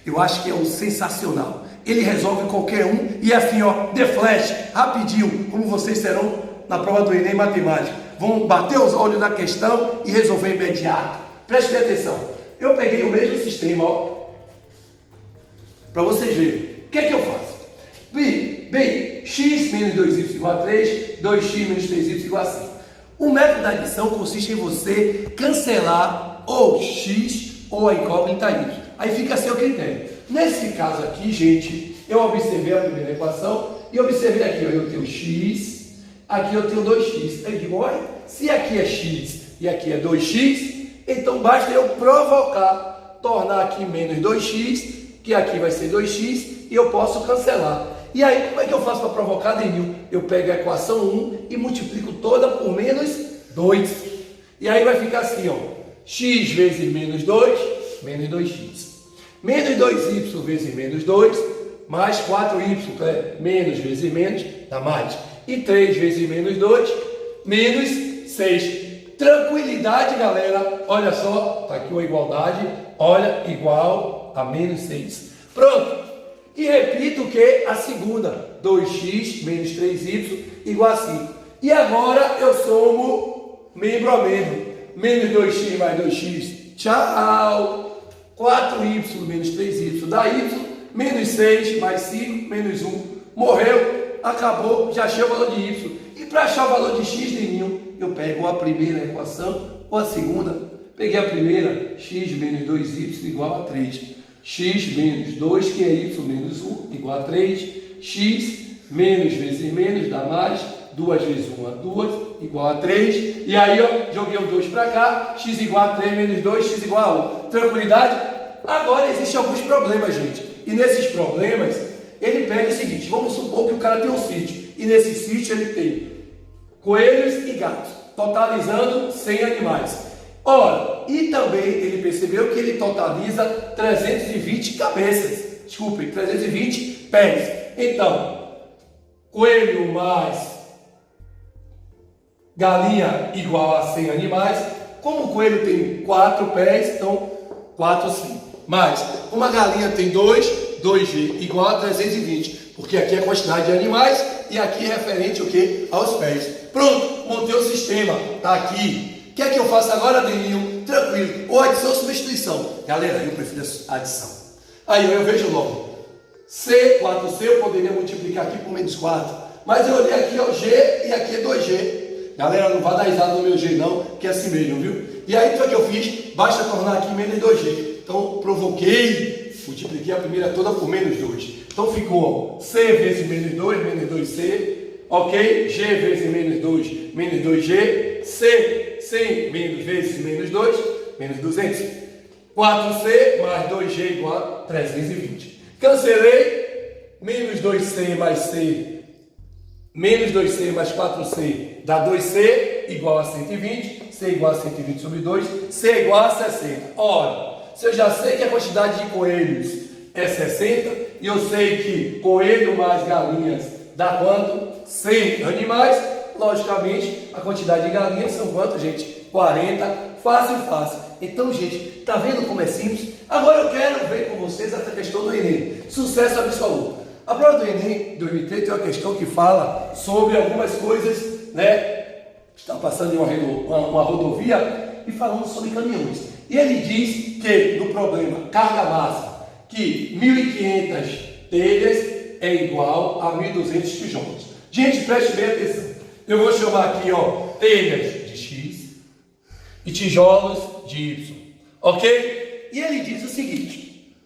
Eu acho que é um sensacional. Ele resolve qualquer um e assim, ó, de flash, rapidinho, como vocês serão na prova do Enem Matemática. Vão bater os olhos na questão e resolver imediato. Preste atenção. Eu peguei o mesmo sistema, ó, para vocês verem. O que é que eu faço? Bem, x menos 2y igual a 3, 2x menos 3y igual a 5. O método da adição consiste em você cancelar ou x ou a incógnita y. Aí fica a seu critério. Nesse caso aqui, gente, eu observei a primeira equação e observei aqui, ó, eu tenho x, aqui eu tenho 2x. Eu digo, olha, se aqui é x e aqui é 2x, então basta eu provocar, tornar aqui menos 2x, que aqui vai ser 2x, e eu posso cancelar. E aí, como é que eu faço para provocar, Denil? Eu pego a equação 1 e multiplico toda por menos 2. E aí vai ficar assim, ó, x vezes menos 2, menos 2x. Menos 2y vezes menos 2, mais 4y, menos vezes menos, dá mais. E 3 vezes menos 2, menos 6. Tranquilidade, galera. Olha só, tá aqui uma igualdade. Olha, igual a menos 6. Pronto. E repito o que? A segunda. 2x menos 3y igual a 5. E agora eu somo membro a membro. Menos 2x mais 2x. Tchau. 4y menos 3y dá y. Menos 6 mais 5 menos 1. Morreu. Acabou. Já achei o valor de y. E para achar o valor de x, Deninho, eu pego a primeira equação ou a segunda. Peguei a primeira. X menos 2y igual a 3. X menos 2, que é y menos 1, igual a 3. X menos vezes menos dá mais. 2 vezes 1 é 2, igual a 3. E aí, ó, joguei o 2 para cá. X igual a 3 menos 2, x igual a 1. Tranquilidade? Agora existem alguns problemas, gente. E nesses problemas, ele pega o seguinte. Vamos supor que o cara tem um sítio. E nesse sítio ele tem coelhos e gatos, totalizando 100 animais. Ora, e também ele percebeu que ele totaliza 320 cabeças. Desculpe, 320 pés. Então, coelho mais galinha igual a 100 animais. Como o coelho tem 4 pés, então 4, 5. Mas, como a galinha tem 2g igual a 320. Porque aqui é a quantidade de animais e aqui é referente o quê? Aos pés. Pronto, montei o sistema. Está aqui. O que é que eu faço agora, Deninho? Tranquilo. Ou adição ou substituição. Galera, eu prefiro a adição. Aí eu vejo logo. C, 4C, eu poderia multiplicar aqui por menos 4. Mas eu olhei aqui, ó, G e aqui é 2G. Galera, não vai dar risada no meu G não, que é assim mesmo, viu? E aí, o que eu fiz? Basta tornar aqui menos 2G. Então, provoquei, multipliquei a primeira toda por menos 2. Então, ficou C vezes menos 2, menos 2C. Ok? G vezes menos 2, menos 2G. C, 100 menos vezes menos 2, menos 200. 4C mais 2G igual a 320. Cancelei. Menos 2C mais C. Menos 2C mais 4C dá 2C igual a 120. C igual a 120 sobre 2. C igual a 60. Ora, se eu já sei que a quantidade de coelhos é 60, e eu sei que coelho mais galinhas dá quanto? 100 animais. Logicamente, a quantidade de galinhas são quanto, gente? 40. Fácil, fácil. Então, gente, tá vendo como é simples? Agora eu quero ver com vocês essa questão do Enem. Sucesso absoluto. A prova do Enem 2003 tem uma questão que fala sobre algumas coisas, né? Está passando em uma rodovia e falando sobre caminhões. E ele diz que, no problema carga-massa, que 1.500 telhas é igual a 1.200 tijolos. Gente, preste bem atenção. Eu vou chamar aqui, ó, telhas de X e tijolos de Y. Ok? E ele diz o seguinte.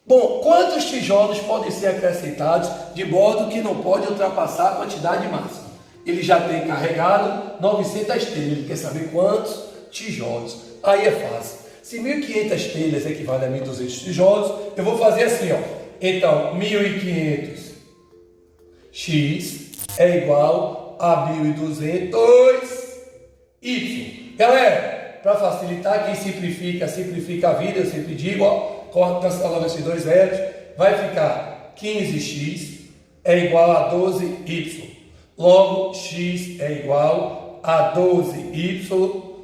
Bom, quantos tijolos podem ser acrescentados de modo que não pode ultrapassar a quantidade máxima? Ele já tem carregado 900 telhas. Ele quer saber quantos tijolos. Aí é fácil. Se 1.500 telhas equivale a 1.200 tijolos, eu vou fazer assim, ó. Então, 1.500 x é igual a 1.200 y. Galera, para facilitar, quem simplifica a vida, eu sempre digo, ó, cancela logo esses dois zeros, vai ficar 15x é igual a 12y. Logo, x é igual a 12y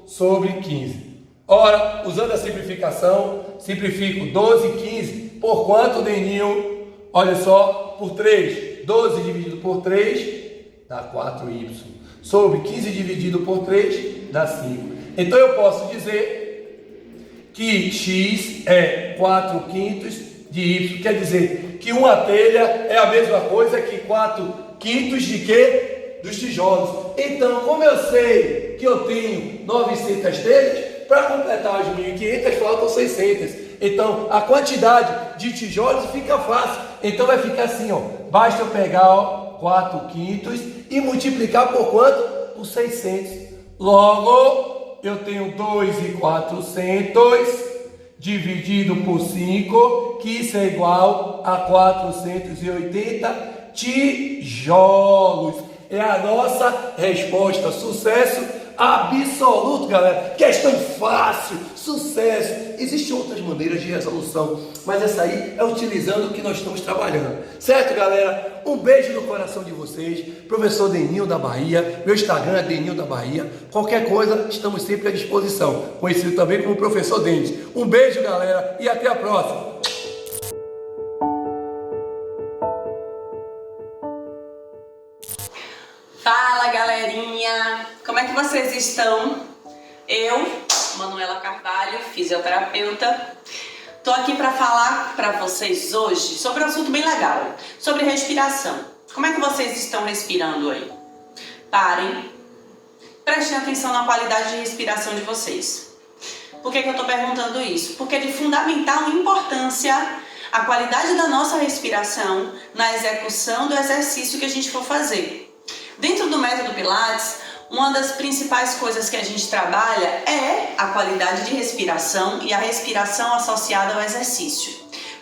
sobre 15. Ora, usando a simplificação, simplifico 12 e 15 por quanto, Deninho? Olha só, por 3. 12 dividido por 3 dá 4y. Sobre 15 dividido por 3 dá 5. Então eu posso dizer que x é 4/5 de y. Quer dizer que uma telha é a mesma coisa que 4/5 de quê? Dos tijolos. Então, como eu sei que eu tenho 900 telhas, para completar as 1.500 faltam 600. Então, a quantidade de tijolos fica fácil. Então, vai ficar assim, ó. Basta eu pegar, ó, 4/5 e multiplicar por quanto? Por 600. Logo, eu tenho 2.400 dividido por 5, que isso é igual a 480 tijolos. É a nossa resposta. Sucesso absoluto, galera. Questão fácil, sucesso. Existem outras maneiras de resolução, mas essa aí é utilizando o que nós estamos trabalhando. Certo, galera? Um beijo no coração de vocês. Professor Deninho da Bahia. Meu Instagram é Deninho da Bahia. Qualquer coisa, estamos sempre à disposição. Conhecido também como Professor Denis. Um beijo, galera, e até a próxima. Fala, galerinha! Como é que vocês estão? Eu, Manuela Carvalho, fisioterapeuta, tô aqui para falar para vocês hoje sobre um assunto bem legal, sobre respiração. Como é que vocês estão respirando aí? Parem, prestem atenção na qualidade de respiração de vocês. Por que eu tô perguntando isso? Porque é de fundamental importância a qualidade da nossa respiração na execução do exercício que a gente for fazer. Dentro do método Pilates, uma das principais coisas que a gente trabalha é a qualidade de respiração e a respiração associada ao exercício.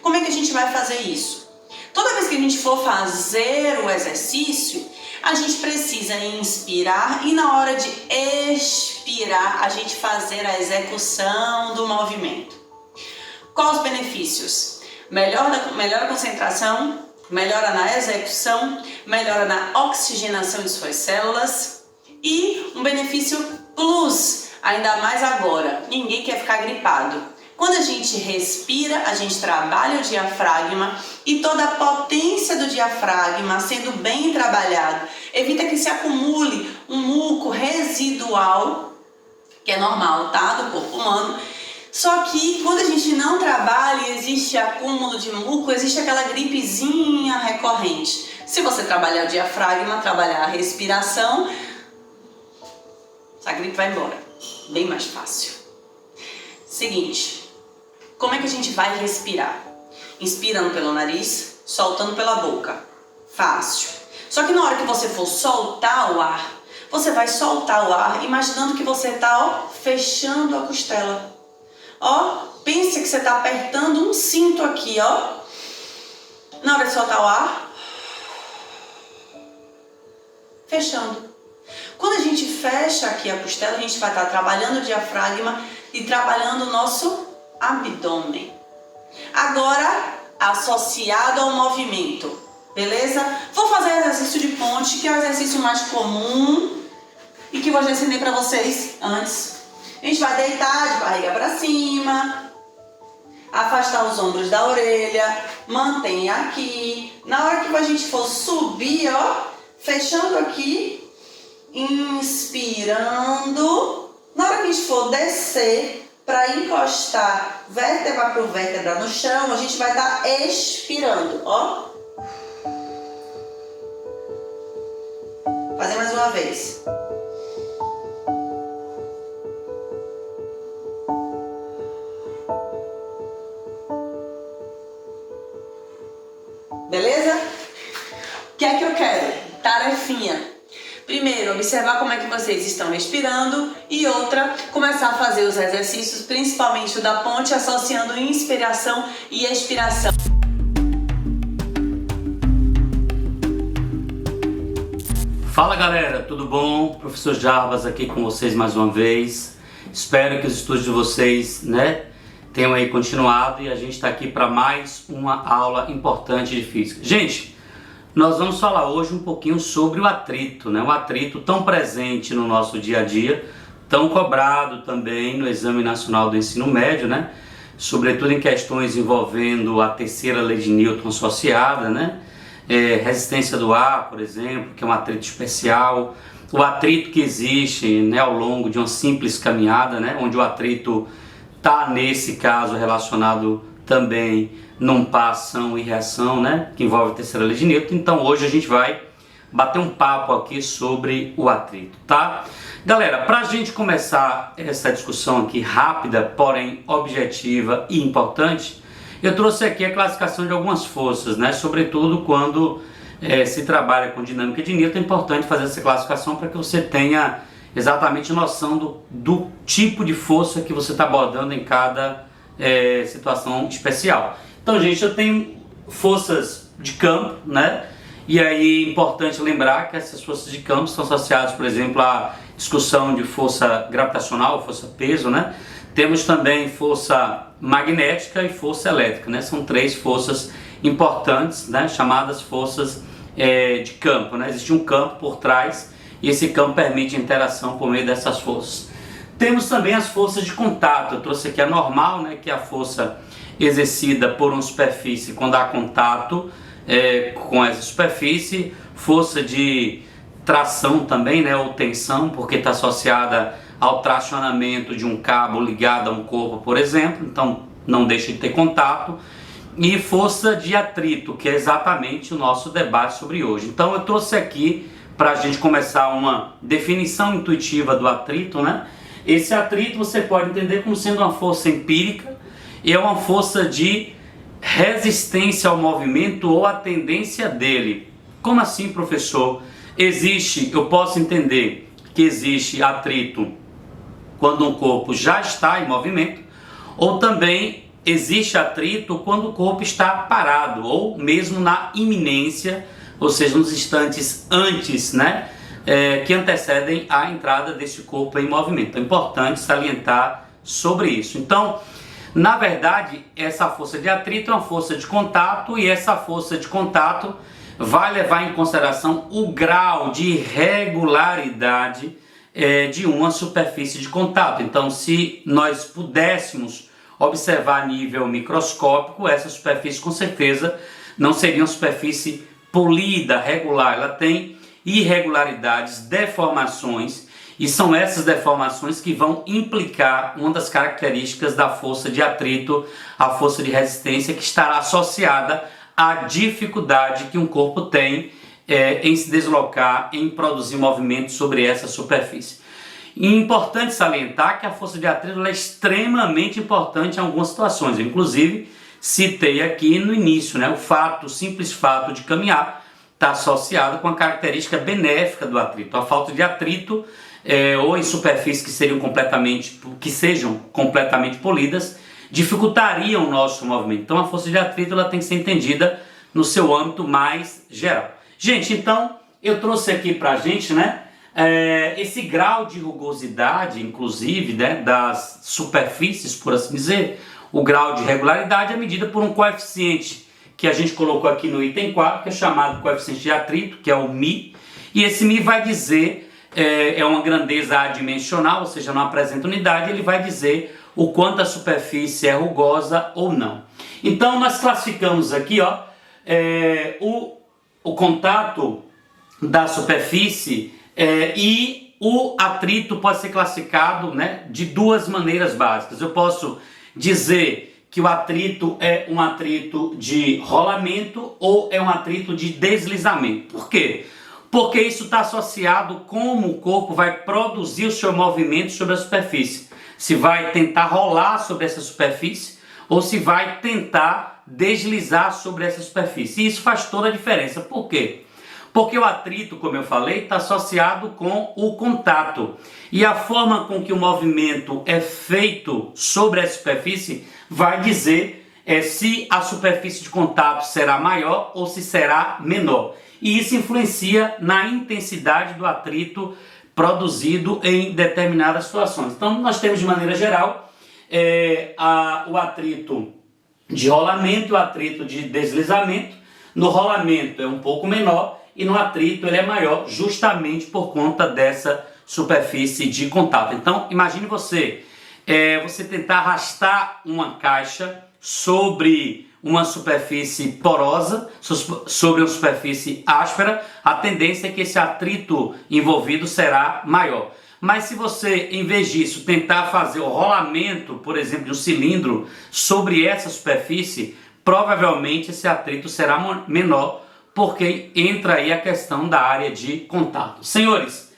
Como é que a gente vai fazer isso? Toda vez que a gente for fazer o exercício, a gente precisa inspirar e na hora de expirar, a gente fazer a execução do movimento. Quais os benefícios? Melhora a concentração, melhora na execução, melhora na oxigenação de suas células e um benefício plus, ainda mais agora, ninguém quer ficar gripado. Quando a gente respira, a gente trabalha o diafragma e toda a potência do diafragma sendo bem trabalhado, evita que se acumule um muco residual, que é normal, tá, do corpo humano. Só que quando a gente não trabalha e existe acúmulo de muco, existe aquela gripezinha recorrente. Se você trabalhar o diafragma, trabalhar a respiração, a gripe vai embora. Bem mais fácil. Seguinte, como é que a gente vai respirar? Inspirando pelo nariz, soltando pela boca. Fácil. Só que na hora que você for soltar o ar, você vai soltar o ar imaginando que você está fechando a costela. Ó, pense que você está apertando um cinto aqui, ó. Na hora de soltar o ar, fechando. Quando a gente fecha aqui a costela, a gente vai estar trabalhando o diafragma e trabalhando o nosso abdômen. Agora, associado ao movimento, beleza? Vou fazer o exercício de ponte, que é o exercício mais comum e que eu já ensinei para vocês antes. A gente vai deitar de barriga para cima, afastar os ombros da orelha, mantém aqui. Na hora que a gente for subir, ó, fechando aqui, inspirando. Na hora que a gente for descer, para encostar vértebra por vértebra no chão, a gente vai estar expirando, ó. Fazer mais uma vez. Beleza? O que é que eu quero? Tarefinha. Primeiro, observar como é que vocês estão respirando e outra, começar a fazer os exercícios, principalmente o da ponte, associando inspiração e expiração. Fala galera, tudo bom? Professor Jarbas aqui com vocês mais uma vez. Espero que os estudos de vocês, tenham aí continuado e a gente está aqui para mais uma aula importante de física. Gente, nós vamos falar hoje um pouquinho sobre o atrito, O atrito tão presente no nosso dia a dia, tão cobrado também no Exame Nacional do Ensino Médio, Sobretudo em questões envolvendo a terceira lei de Newton associada, resistência do ar, por exemplo, que é um atrito especial, o atrito que existe ao longo de uma simples caminhada, onde o atrito está nesse caso relacionado também num par ação e reação, que envolve a terceira lei de Newton. Então hoje a gente vai bater um papo aqui sobre o atrito, tá? Galera, para a gente começar essa discussão aqui rápida, porém objetiva e importante, eu trouxe aqui a classificação de algumas forças, sobretudo quando se trabalha com dinâmica de Newton. É importante fazer essa classificação para que você tenha exatamente noção do tipo de força que você está abordando em cada situação especial. Então, gente, eu tenho forças de campo, E aí é importante lembrar que essas forças de campo são associadas, por exemplo, à discussão de força gravitacional, força peso, Temos também força magnética e força elétrica, São três forças importantes, chamadas forças de campo, Existe um campo por trás e esse campo permite interação por meio dessas forças. Temos também as forças de contato. Eu trouxe aqui a normal, que é a força exercida por uma superfície quando há contato com essa superfície. Força de tração também, ou tensão, porque está associada ao tracionamento de um cabo ligado a um corpo, por exemplo, então não deixa de ter contato. E força de atrito, que é exatamente o nosso debate sobre hoje. Então eu trouxe aqui, para a gente começar, uma definição intuitiva do atrito, Esse atrito você pode entender como sendo uma força empírica, e é uma força de resistência ao movimento ou a tendência dele. Como assim, professor? Eu posso entender que existe atrito quando um corpo já está em movimento, ou também existe atrito quando o corpo está parado, ou mesmo na iminência, ou seja, nos instantes antes, que antecedem a entrada desse corpo em movimento. É importante salientar sobre isso. Então, na verdade, essa força de atrito é uma força de contato, e essa força de contato vai levar em consideração o grau de regularidade de uma superfície de contato. Então, se nós pudéssemos observar a nível microscópico, essa superfície com certeza não seria uma superfície polida, regular. Ela tem irregularidades, deformações, e são essas deformações que vão implicar uma das características da força de atrito, a força de resistência, que estará associada à dificuldade que um corpo tem em se deslocar, em produzir movimento sobre essa superfície. E é importante salientar que a força de atrito é extremamente importante em algumas situações. Eu, inclusive, citei aqui no início, o simples fato de caminhar está associado com a característica benéfica do atrito. A falta de atrito, ou em superfícies que sejam completamente polidas, dificultaria o nosso movimento. Então a força de atrito ela tem que ser entendida no seu âmbito mais geral. Gente, então eu trouxe aqui para a gente, esse grau de rugosidade, inclusive, das superfícies, por assim dizer. O grau de regularidade é medida por um coeficiente que a gente colocou aqui no item 4, que é chamado coeficiente de atrito, que é o μ. E esse μ vai dizer, é uma grandeza adimensional, ou seja, não apresenta unidade, ele vai dizer o quanto a superfície é rugosa ou não. Então nós classificamos aqui o contato da superfície e o atrito pode ser classificado de duas maneiras básicas. Eu posso dizer que o atrito é um atrito de rolamento ou é um atrito de deslizamento. Por quê? Porque isso está associado como o corpo vai produzir o seu movimento sobre a superfície. Se vai tentar rolar sobre essa superfície ou se vai tentar deslizar sobre essa superfície. E isso faz toda a diferença. Por quê? Porque o atrito, como eu falei, está associado com o contato. E a forma com que o movimento é feito sobre a superfície vai dizer se a superfície de contato será maior ou se será menor. E isso influencia na intensidade do atrito produzido em determinadas situações. Então, nós temos de maneira geral o atrito de rolamento e o atrito de deslizamento. No rolamento é um pouco menor e no atrito ele é maior, justamente por conta dessa superfície de contato. Então, imagine você tentar arrastar uma caixa sobre uma superfície porosa, sobre uma superfície áspera, a tendência é que esse atrito envolvido será maior. Mas se você, em vez disso, tentar fazer o rolamento, por exemplo, de um cilindro sobre essa superfície, provavelmente esse atrito será menor, porque entra aí a questão da área de contato. Senhores,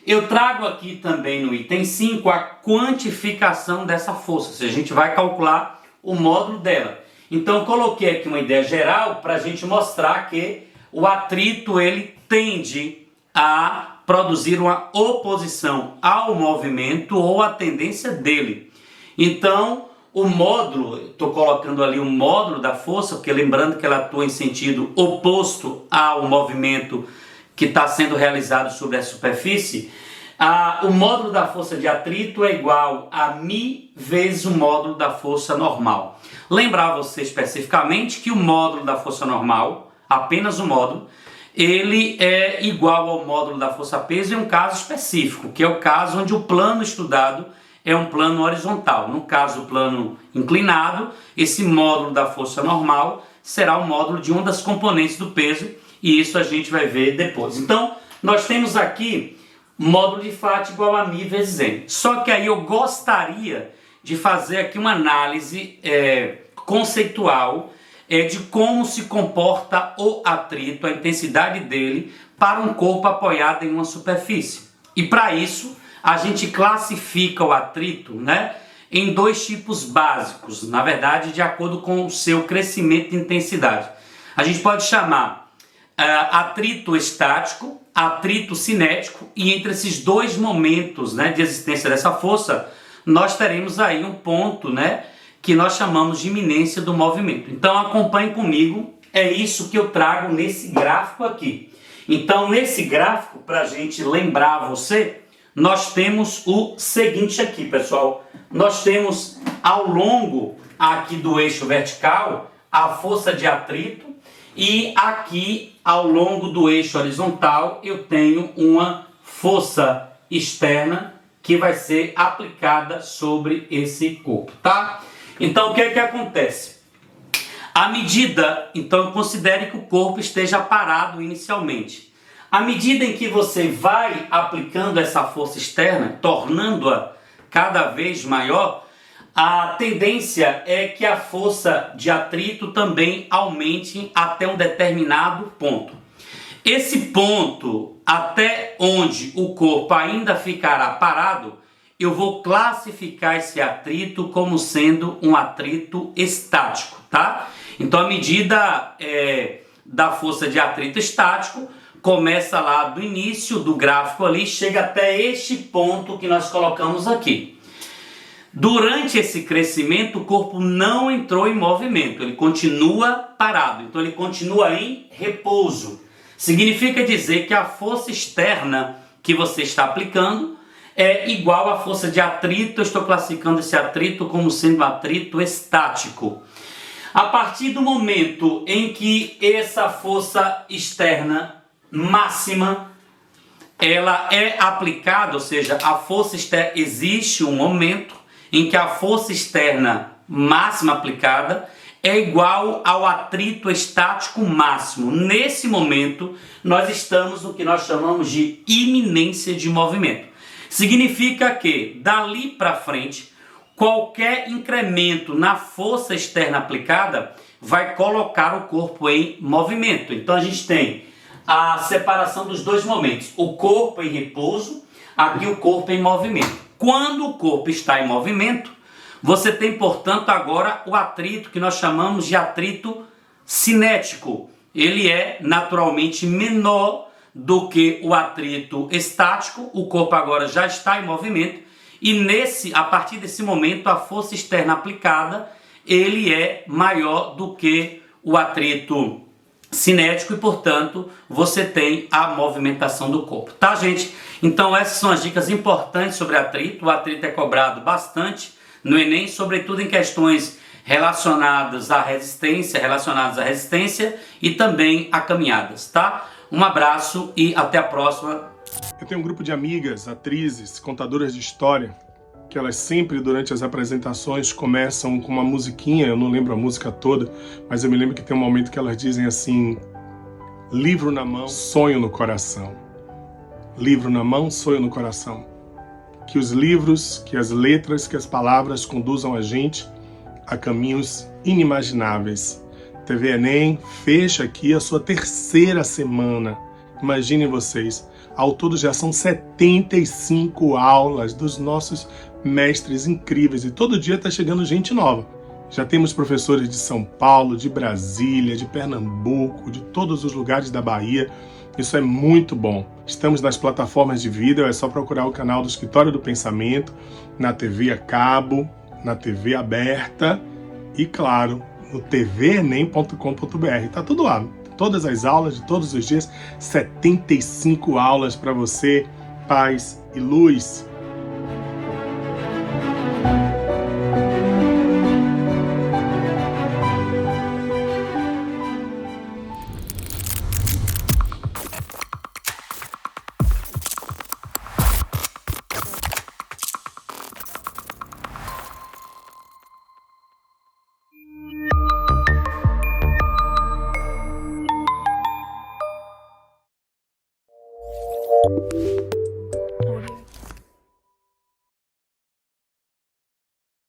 eu trago aqui também no item 5 a quantificação dessa força, ou seja, a gente vai calcular o módulo dela. Então, coloquei aqui uma ideia geral para a gente mostrar que o atrito ele tende a produzir uma oposição ao movimento ou à tendência dele. Então, o módulo, estou colocando ali o módulo da força, porque lembrando que ela atua em sentido oposto ao movimento que está sendo realizado sobre a superfície, o módulo da força de atrito é igual a μ vezes o módulo da força normal. Lembrar você especificamente que o módulo da força normal, apenas o módulo, ele é igual ao módulo da força peso em um caso específico, que é o caso onde o plano estudado é um plano horizontal. No caso, o plano inclinado, esse módulo da força normal será o módulo de uma das componentes do peso, e isso a gente vai ver depois. Então, nós temos aqui módulo de Fat igual a μ vezes m. Só que aí eu gostaria de fazer aqui uma análise conceitual de como se comporta o atrito, a intensidade dele, para um corpo apoiado em uma superfície. E para isso, a gente classifica o atrito, em dois tipos básicos, na verdade, de acordo com o seu crescimento e intensidade. A gente pode chamar atrito estático, atrito cinético, e entre esses dois momentos de existência dessa força, nós teremos aí um ponto que nós chamamos de iminência do movimento. Então acompanhe comigo, é isso que eu trago nesse gráfico aqui. Então nesse gráfico, para a gente lembrar você, nós temos o seguinte aqui, pessoal. Nós temos ao longo aqui do eixo vertical a força de atrito, e aqui ao longo do eixo horizontal eu tenho uma força externa que vai ser aplicada sobre esse corpo, tá? Então o que é que acontece? À medida, então considere que o corpo esteja parado inicialmente. À medida em que você vai aplicando essa força externa, tornando-a cada vez maior, a tendência é que a força de atrito também aumente até um determinado ponto. Esse ponto, até onde o corpo ainda ficará parado, eu vou classificar esse atrito como sendo um atrito estático, tá? Então a medida da força de atrito estático começa lá do início do gráfico ali, chega até este ponto que nós colocamos aqui. Durante esse crescimento, o corpo não entrou em movimento, ele continua parado, então ele continua em repouso. Significa dizer que a força externa que você está aplicando é igual à força de atrito. Eu estou classificando esse atrito como sendo atrito estático. A partir do momento em que essa força externa máxima ela é aplicada, ou seja, a força externa, existe um momento em que a força externa máxima aplicada é igual ao atrito estático máximo. Nesse momento, nós estamos no que nós chamamos de iminência de movimento. Significa que, dali para frente, qualquer incremento na força externa aplicada vai colocar o corpo em movimento. Então a gente tem a separação dos dois momentos. O corpo em repouso, aqui o corpo em movimento. Quando o corpo está em movimento, você tem, portanto, agora o atrito que nós chamamos de atrito cinético. ele é naturalmente menor do que o atrito estático. O corpo agora já está em movimento e a partir desse momento a força externa aplicada ele é maior do que o atrito cinético e, portanto, você tem a movimentação do corpo, tá, gente? Então essas são as dicas importantes sobre atrito. O atrito é cobrado bastante no Enem, sobretudo em questões relacionadas à resistência e também a caminhadas, tá? Um abraço e até a próxima. Eu tenho um grupo de amigas, atrizes, contadoras de história, que elas sempre, durante as apresentações, começam com uma musiquinha. Eu não lembro a música toda, mas eu me lembro que tem um momento que elas dizem assim: livro na mão, sonho no coração. Livro na mão, sonho no coração. Que os livros, que as letras, que as palavras conduzam a gente a caminhos inimagináveis. TV Enem fecha aqui a sua 3ª semana. Imaginem vocês, ao todo já são 75 aulas dos nossos mestres incríveis e todo dia está chegando gente nova. Já temos professores de São Paulo, de Brasília, de Pernambuco, de todos os lugares da Bahia. Isso é muito bom. Estamos nas plataformas de vídeo, é só procurar o canal do Escritório do Pensamento, na TV a cabo, na TV aberta e, claro, no tvenem.com.br. Tá tudo lá. Todas as aulas de todos os dias, 75 aulas para você, paz e luz.